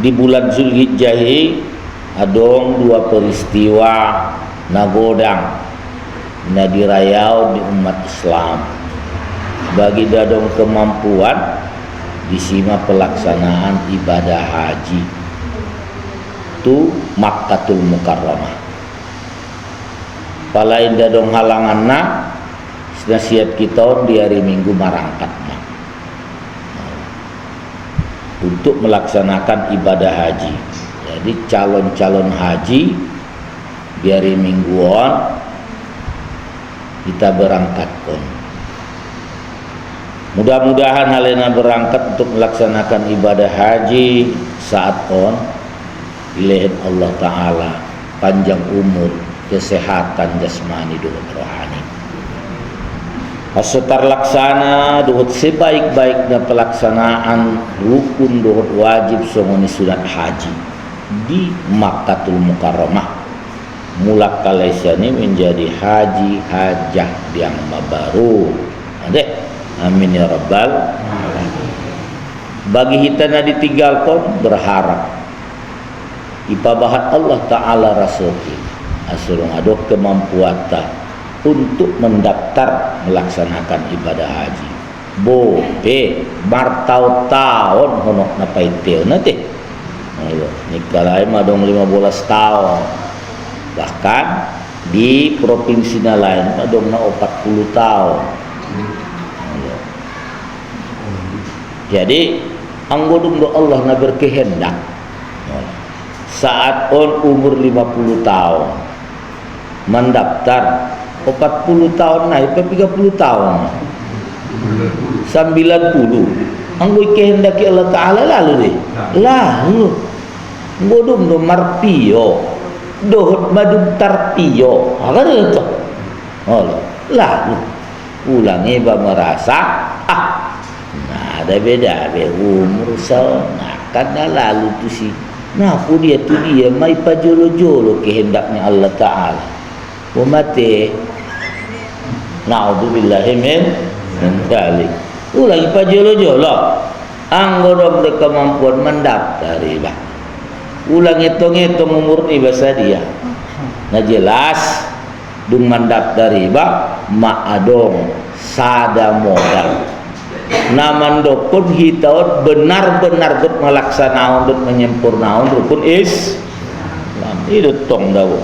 di bulan Zulhijjah adong dua peristiwa nagodang na dirayau di umat Islam bagi dadong kemampuan disima pelaksanaan ibadah haji tu Makkatul Mukarramah. Palain dadong halangan na nasihat kita di hari Minggu marangkatnya untuk melaksanakan ibadah haji. Jadi calon-calon haji di hari Mingguan kita berangkatkan. Mudah-mudahan halena berangkat untuk melaksanakan ibadah haji saat on ilahin Allah Ta'ala panjang umur, kesehatan jasmani dan rohani. Setar laksana dohot sebaik-baiknya pelaksanaan rukun dohot wajib songoni sunat haji di Makkatul Mukarramah. Mulak kalaisani menjadi haji hajah yang baru. Adek, amin ya rabbal. Bagi hitana ditinggalkan berharap ipabahat Allah Ta'ala Rasulki asurung adok kemampuan untuk mendaftar melaksanakan ibadah haji. Bobe martau-tahun honok napai teo nanti. Nikalai madong 15 tahun. Bahkan di provinsi lain madong na 40 tahun. Jadi anggodung do Allah na berkehendak saat on umur 50 tahun mendaftar 40 tahun naik ke 30 tahun 90 anggoy kehendaki Allah Ta'ala lalu deh lalu ngodum do marpio dohot madum tarpio agar itu lalu ulangi ba merasa nah ada beda be umur nah karena lalu tu si nah aku dia tu dia mai pajolo-jolo kehendaknya Allah Ta'ala mati. Na'udzubillahi min dzalik. Ulangi pajolo-jolo. Anggorong de kemampuan mendaftar riba. Ulang hitung-hitung umur riba dia. Nah jelas dung mendaftar riba ma'adong sada modal. Naman dokun hitaun benar-benar duk melaksanakan duk menyempurnakan rukun Islam. Itu tong dawo.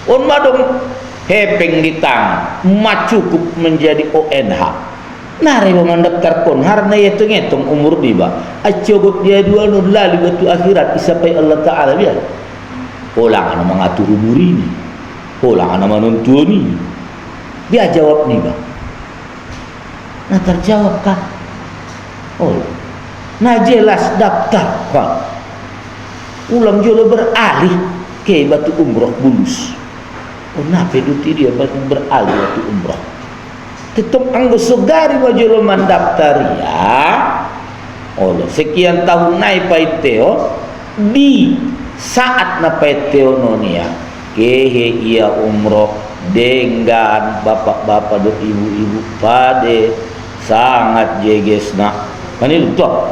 On madong hepeng ditang cukup menjadi ONH nari mendaftar kon harna hitung-hitung umur diba acogot dia dua nur lalu batu akhirat isapai Allah Ta'ala biar polang ana mengatur umur ini polang ana menuntun ini dia jawab nih bang nah terjawab kah nah jelas daftar kan ulang jolo beralih ke batu umroh bulus. Kenapa duti dia beralih waktu umrah? Tetap anggo sugari wajolo mendaftar ya. Oleh sekian tahun naik paiteo di saat na paiteo nonia kehe ia umrah dengan bapak-bapak dan ibu-ibu pade sangat jegesna. Kan itu toh.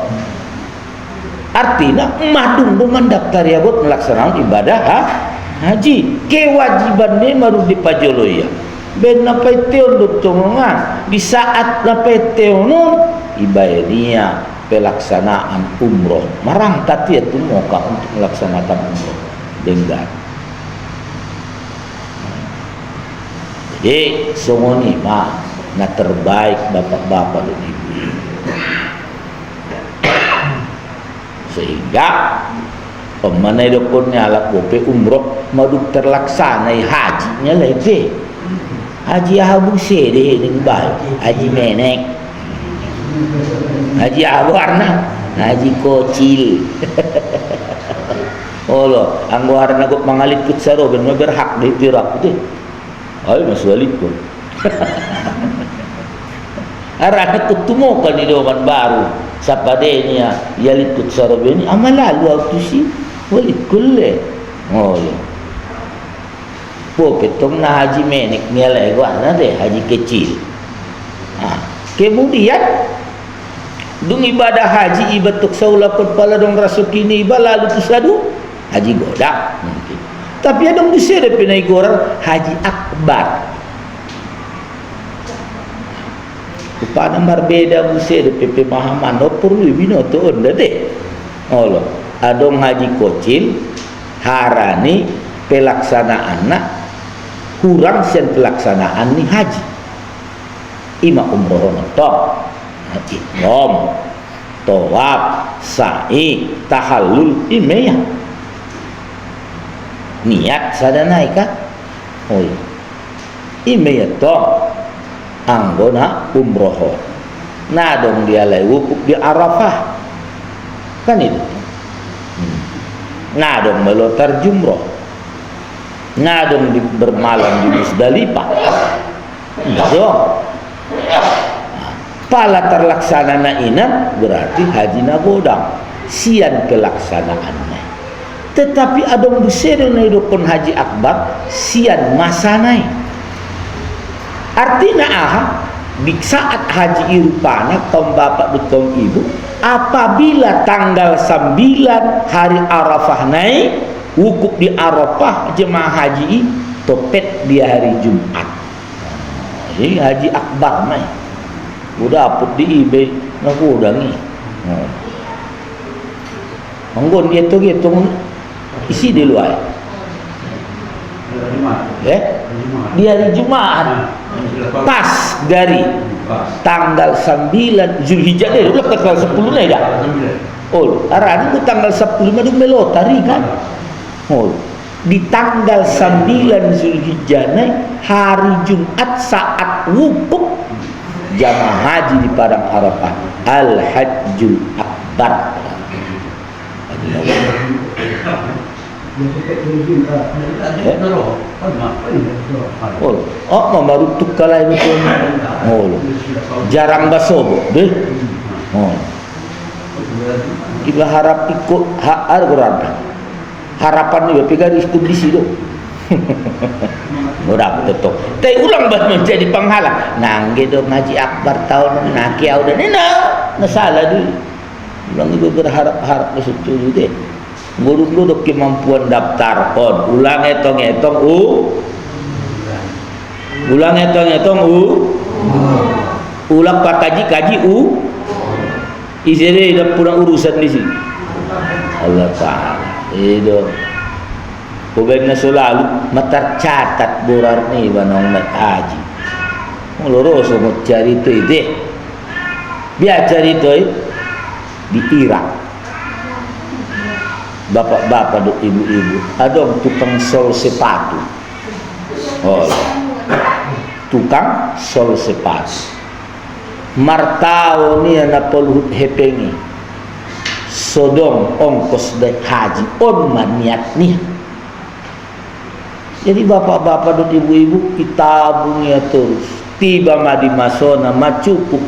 Artinya madung mendaftar ya buat melaksanakan ibadah haji kewajiban ni maru dipajolo ya ben napai teon dotongan di saat napai teon ibadahnya pelaksanaan umroh marangkat ya tu muka untuk melaksanakan umroh dengan jadi songoni mah na terbaik bapak-bapak dan ibu sehingga pemanai dokunnya alat bope umroh madu terlaksana hajinya lagi haji abu sede dengan baik haji menek haji abu warna haji kocil Allah anggo harna kok mangalit kutsaro ben berhak di tirak itu ayo maswalit pun arana kutumokan di doman baru sapadenya yalit kutsaro ben amalalu waktu sih walit kulle petong na haji menek nilai gua deh haji kecil kemudian dung ibadah haji ibatuk saulapun pala dong rasukini iba lalu tu sadu haji goda mungkin. Tapi ada yang bisa pinai orang haji akbar. Upana berbeda bisa de pemahaman perlu bino tu onda deh. Allah adong haji kocil harani pelaksanaan kurang sen pelaksanaan ni haji. Ima umroh nonton ihram, tawaf, sa'i, tahallul, imeyah. Niat sadana ika. Oh. Imeyah to anggona umroh. Nadong dia lai wukuf di Arafah. Kan itu. Nadong melotar jumroh. Nadong bermalam di Musdalifah. Dong. Pala terlaksana na ina berarti haji na godang sian pelaksanaannya. Tetapi adong busero na idokon haji akbar sian masanai. Artinya di saat haji irupana kaum bapak dan kaum ibu apabila tanggal 9 hari Arafah naik wukuf di Arafah jemaah haji topet di hari Jumat. Jadi haji akbar naik udah aput di eBay nak udangi. Manggon dia tu isi di luar. Di hari Jumat pas dari tanggal 9 Zulhijjah dia udah tanggal 10 nih dah. Oh, arah itu tanggal 10 madu melotari kan. Oh, di tanggal 9 Zulhijjah nih hari Jumat saat wukuf jamaah haji di padang Arafah al-hajjul akbar. Oh, mamarutuk kalai itu. Oh, jarang basobo deh. Oh, kita harap ikut Al-Quran. Harapan juga pegang ikut di situ. Udah betul. Tapi ulang buat menjadi penghalang. Nangge dong haji akbar tahun naki udah nena salah dulu. Ulang itu berharap ke situ deh. Guru dok kemampuan daftar kon. Ulang etong ulang etong ulang pak kaji isi dah pulang urusan di sini. Allah Taala itu. Pogana selalu tercatat borar ni banong naik haji. Loroso mau cari tu ide. Biar cari tu di Irak. Bapak-bapak dan ibu-ibu ada tukang sol sepatu. Oh, tukang sol sepatu. Martau ni anak peluhut hepengi. Sodom ongkos naik haji on maniat ni. Jadi bapak-bapak dan ibu-ibu kita tabungnya terus. Tiba madi masona cukup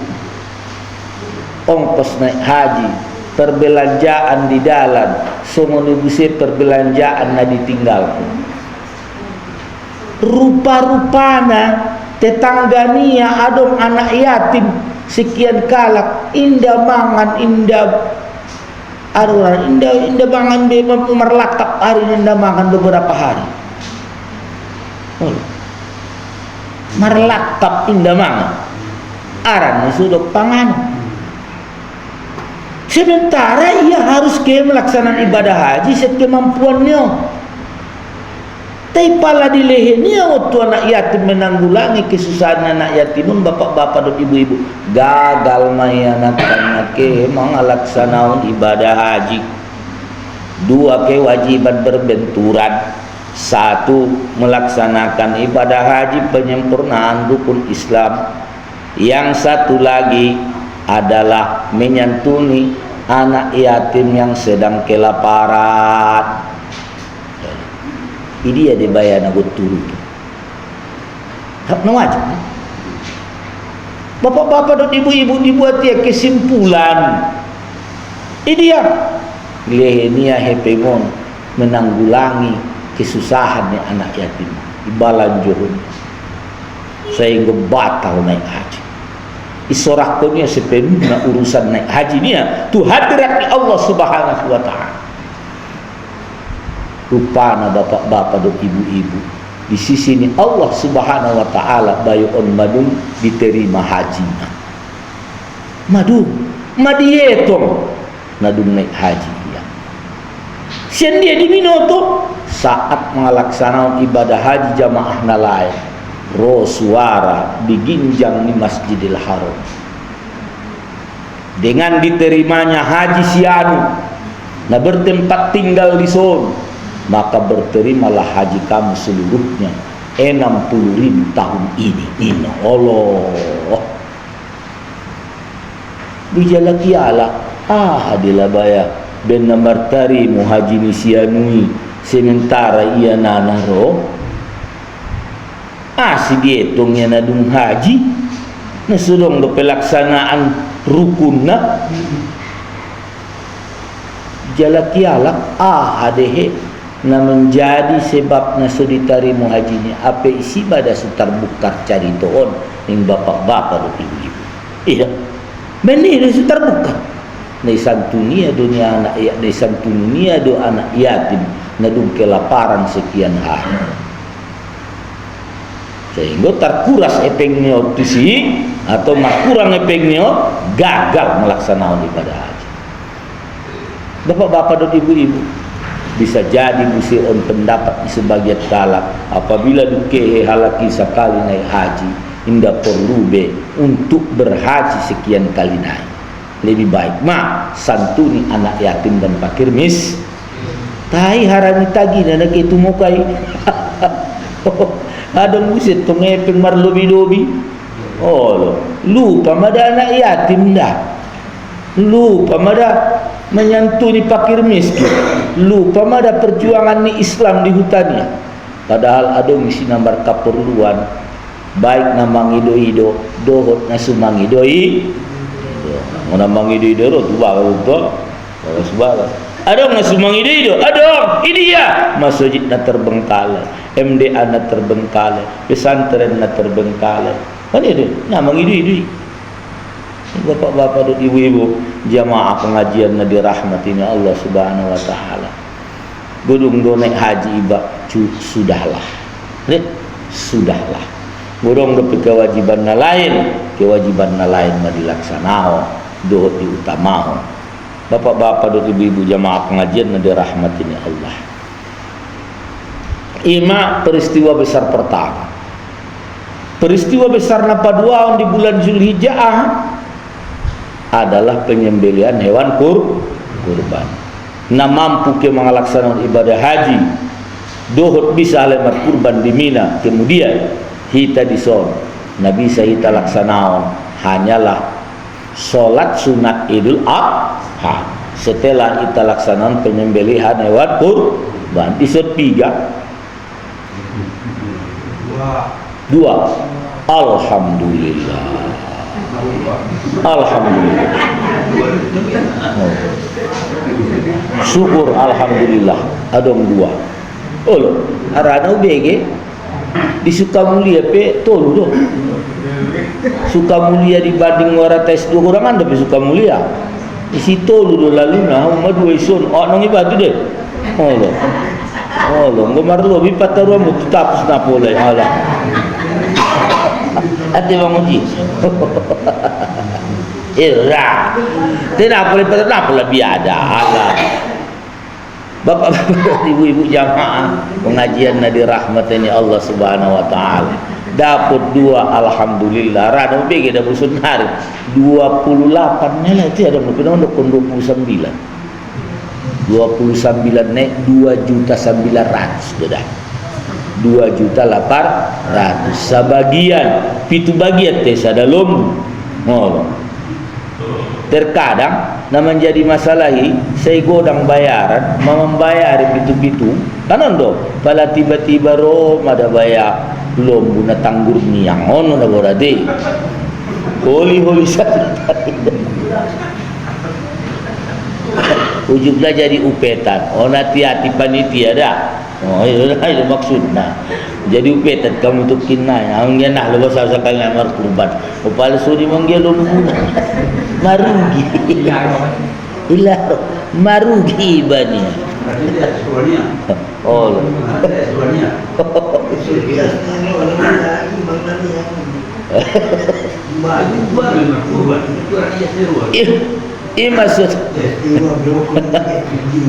ongkos naik haji, perbelanjaan di dalam, semua busir perbelanjaan na ditinggal. Rupa-rupana tetanggania adong anak yatim sekian kalak indah mangan indah aruran indah mangan be merlatap hari indah mangan beberapa hari. Marlatap indah mangan aran sudah pangan. Sementara ia harus melaksanakan ibadah haji sekemampuannya. Tapi pala di lehernya waktu anak yatim menanggulangi kesusahan anak yatim, bapak-bapak dan ibu-ibu gagal maya anak-anak melaksanakan ibadah haji. Dua kewajiban berbenturan. Satu, melaksanakan ibadah haji penyempurnaan rukun Islam. Yang satu lagi adalah menyantuni anak yatim yang sedang kelaparan. Ini dia dibayar nak turun. Tak wajib. Bapak-bapak dan ibu-ibu dibuat dia kesimpulan. Ini dia. Lehenia hepemon menanggulangi kesusahan anak yatim di balanjuhun sehingga batal naik haji. isorakonya sepenuhnya urusan naik haji ni tu hadirat Allah Subhanahu wa taala. Rupana bapak-bapak dan ibu-ibu, di sisi ini Allah Subhanahu wa taala bayuon madung diterima hajinya. Madietong nadung naik haji ya. Sian dia di Minoto saat melaksanakan ibadah haji jamaah nalain roh suara diginjang di Masjidil Haram dengan diterimanya haji sianu nah bertempat tinggal di son, maka berterimalah haji kamu seluruhnya 60.000 tahun ini. Inna Allah bijala kiala adilah baya ben namartari muhaji ni sianui sementara ia nanaro si dietongnya nadung haji na surong do pelaksanaan rukunna jala kialak adehe na menjadi sebab na suditari muhajinya apa isi pada sutar bukar caritoon ning bapak-bapak do ibu-ibu iya benih sutar bukar na santunia dunia anak ya na santunia do anak yatim nadung kelaparan sekian hari sehingga terkuras epengnya otisi atau kurang epengnya gagal melaksanakan ibadah haji. Bapak-bapak dan ibu-ibu bisa jadi musion pendapat di sebagian kala apabila dukehe halaki sekali naik haji indah perlu be untuk berhaji sekian kali naik. Lebih baik santuni anak yatim dan fakir tai harami tagi anak itu mukai ada musit tu ngepeng marlobi-lobi lupa mada anak yatim dah, lupa mada menyantuni fakir miskin, lupa mada perjuangan ni Islam di hutannya. Padahal ada misi nambar keperluan baik namang ido-ido dohot nasumang idoi namang ido-ido tu bagus ada ngasumang ido-ido ada idia masjid na terbengkalai MDA na terbengkalai pesantren na terbengkalai kan itu namang ido-ido bapak-bapak dan ibu-ibu jamaah pengajian na dirahmatinya Allah Subhanahu wa taala gudung do naik haji iba sudahlah gudung do kewajiban na lain mah dilaksanao do diutamao. Bapak-bapak dan ibu-ibu jamaah pengajian na dirahmatinya Allah. Ima peristiwa besar pertama. Peristiwa besar na paduaon di bulan Zulhijjah adalah penyembelihan hewan kurban. Na mampu ke melaksanakan ibadah haji, dohot bisa lemat kurban di Mina, kemudian hita di son. Nabi bisa hita laksanaon hanyalah sholat sunat Idul Adha setelah kita laksanakan penyembelihan hewan kurban isot 2 Alhamdulillah syukur alhamdulillah adong 2 arana UBG di Sukamulia pe tolu do Sukamulia dibanding orang tes 2 orang anda pe Sukamulia isi tolu do lalu na madu ison nang ibatu deh Allah ngomarlo bi pataru mo tapos na pole ala ate bang uji ira tidak boleh pataru pole biada ala. Bapak-bapak ibu-ibu jamaah pengajian na dirahmatinya Allah Subhanahu wa taala dapat 2 alhamdulillah rada bege da busun hari 28 nya itu ada mungkin untuk 29 nek 2.900.000 sudah 2.800.000 sebagian pitu bagian teh sadalom terkadang na menjadi masalahi saya godang bayaran membayar pitu-pitu kanon do pala tiba-tiba ada bayar belum guna tanggur niang ono na borade holi saja ujungnya jadi upetan hati-hati panitia dah itu maksudnya jadi upetat kamu tuh kinai ang yan nah lepas sa kang amar kurban upal suri manggelo muna marugi ilah marugi bani oh ini maksud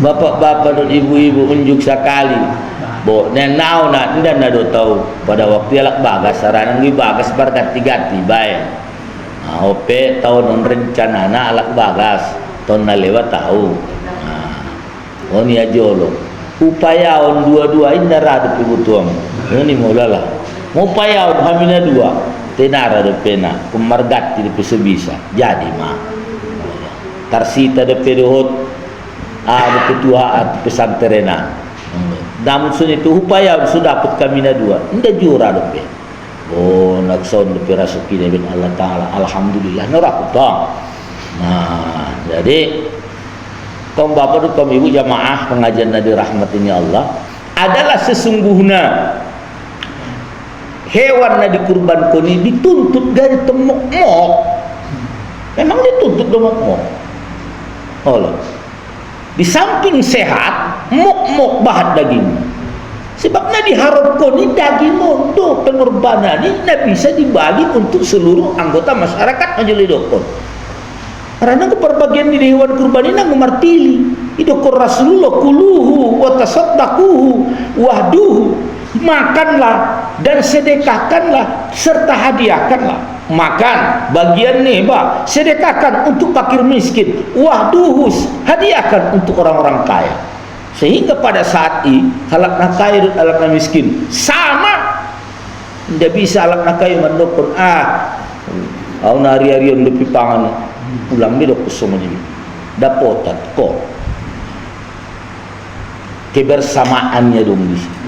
bapak-bapak dan ibu-ibu unjuk sekali bo nenau nak ndan do tahu pada waktu alak bagas saranang gi bagas berganti-ganti bae ope tahun rencana na alak bagas tahun na lewat tahu oni ajolo upaya on dua-dua inda rada pibutuang ini mulala upaya on hamina dua tenara de pena pemargati de sebisa jadi mah tarsita de pedohot ketua pesantrenan namun itu upaya sudah dapat kami dua ndak jura dope oh nakson de rasuki bin Allah taala alhamdulillah norak tong nah jadi kaum bapak dan kaum ibu jamaah pengajian Nabi rahmat ini Allah adalah sesungguhnya hewan na dikurban koni dituntut dari temok-mok memang dituntut temok-mok Allah di samping sehat mok-mok bahat daging sebabnya diharapkan ini daging untuk pengorbanan ini tidak bisa dibagi untuk seluruh anggota masyarakat majelidokon karena keperbagian di hewan kurban ini mengartili idokon Rasulullah kuluhu wa tasaddaquhu wahduhu makanlah dan sedekahkanlah serta hadiahkanlah makan bagian neba sedekahkan untuk fakir miskin wahduhus hadiahkan untuk orang-orang kaya sehingga pada saat ini halakna kaya dan halakna miskin sama tidak bisa halakna kaya mendokon au nari-ari yang lebih pangan pulang di dokter semuanya dapotat kok kebersamaannya dong di sini.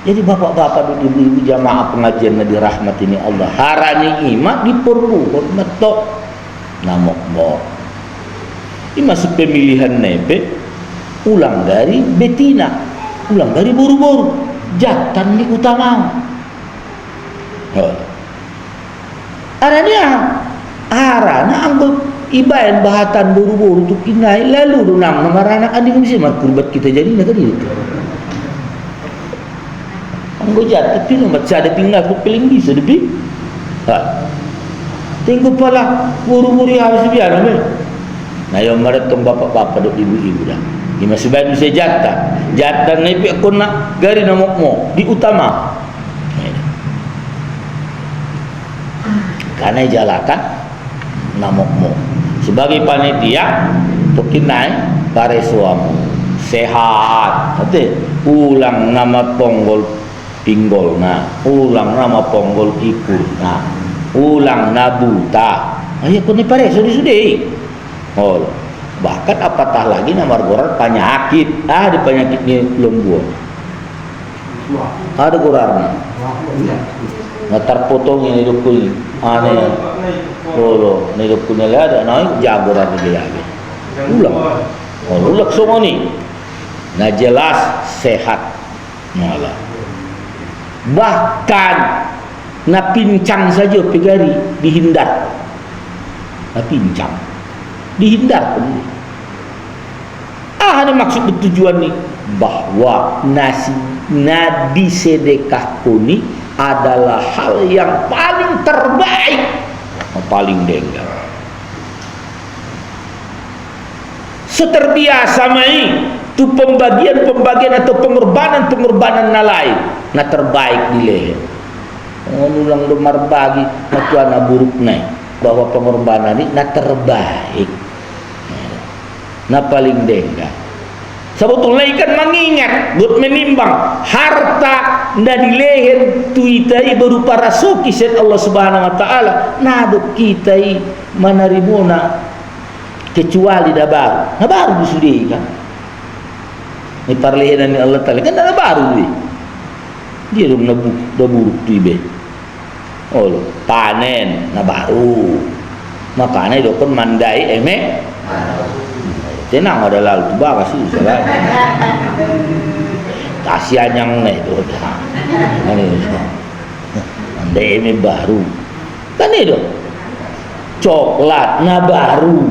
Jadi bapak-bapak dan ibu-ibu jamaah pengajian Nabi rahmat ini Allah harani imak diperlu metok namok mok ini masuk pemilihan nebe ulang dari betina ulang dari buru-buru jatan di utama arana anggap ibayan bahatan buru-buru untuk inai lalu dunang nama anak adik mesti kurbat kita jadi nak itu anggo jatuh tapi nomor ada tinggal aku paling bisa lebih tengok pala buru-buru habis biar nah yang meretong bapak-bapak dan ibu-ibu dah ini masih baik bisa jatah nepi aku nak gari namokmu di utama karena jalakan namokmu sebagai panitia tokinai bare suamu sehat ulang nama ponggol pinggol na ulang nama ponggol ikut na ulang nabuta ayo kau ni pare sudi oh bahkan apatah lagi nama gorar penyakit ada penyakit ni belum buat ada gorarnya ngatar potong ini hidup kuning aneh oh ni hidup kuning ada naik jagoran dia lagi ulang ulak semua ni nah jelas sehat malah bahkan na pincang saja pegari dihindar na pincang dihindar ada maksud bertujuan ni bahwa nadi sedekah kuni adalah hal yang paling terbaik paling denggal seterbiasa mai tu pembagian atau pengorbanan lain na terbaik di leher ngulang domar bagi matuana buruk naik bahwa pengorbanan ini na terbaik na paling dengga sebetulnya ikan mengingat buat menimbang harta na di leher tuitai berupa rasuki set Allah subhanahu wa ta'ala naduk kitai manarimuna kecuali dah baru disudi kan ni parlehan ni Allah Ta'ala kan dah baru dia dong buruk tu ibe oh panen na baru makanya dokon mandai emek tenang ada lalu tu bagas sih salah kasihan yang itu dah. Andai ini baru kan itu coklat na baru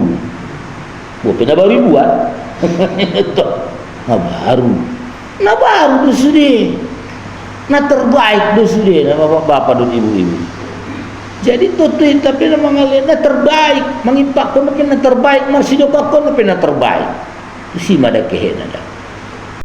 bukan na baru buat itu na baru tu sudah na terbaik tu sudah na bapak-bapak dan ibu-ibu. Jadi tutuin tapi na mengalir na terbaik mengimpak pun na terbaik marsido pakon na terbaik tu si mada kehena dah.